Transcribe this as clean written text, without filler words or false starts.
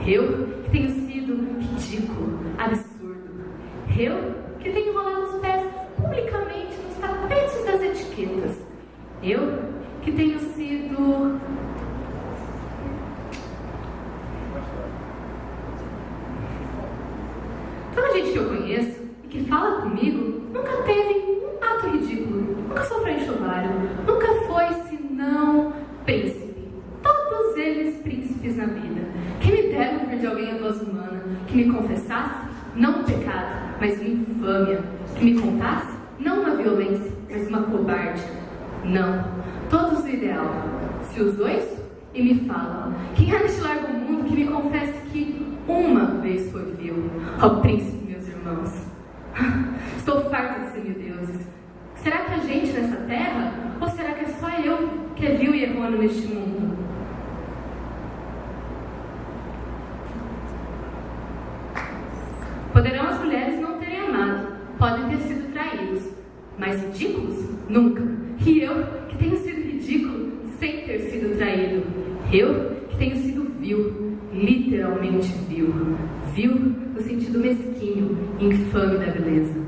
Eu que tenho sido ridículo, absurdo. Eu que tenho rolado os pés publicamente nos tapetes das etiquetas. Eu que tenho sido... Toda gente que eu conheço e que fala comigo nunca teve um ato ridículo, nunca sofreu enxovalho, nunca foi senão príncipe. Todos eles príncipes na vida, que me deram ouvir de alguém a voz humana, que me confessasse, não um pecado, mas uma infâmia, que me contasse, não uma violência, mas uma cobarde. Não, todos o ideal. Se os dois e me falam, quem há neste largo mundo que me confesse que uma vez foi vil, ó príncipe, meus irmãos. Estou farta de semideuses. Será que a gente nessa terra, ou será que é só eu que é vil e errôneo neste mundo? Poderão as mulheres não terem amado, podem ter sido traídos, mas ridículos? Nunca. E eu, que tenho sido ridículo sem ter sido traído. Eu, que tenho sido vil, literalmente vil. Vil no sentido mesquinho e infame da beleza.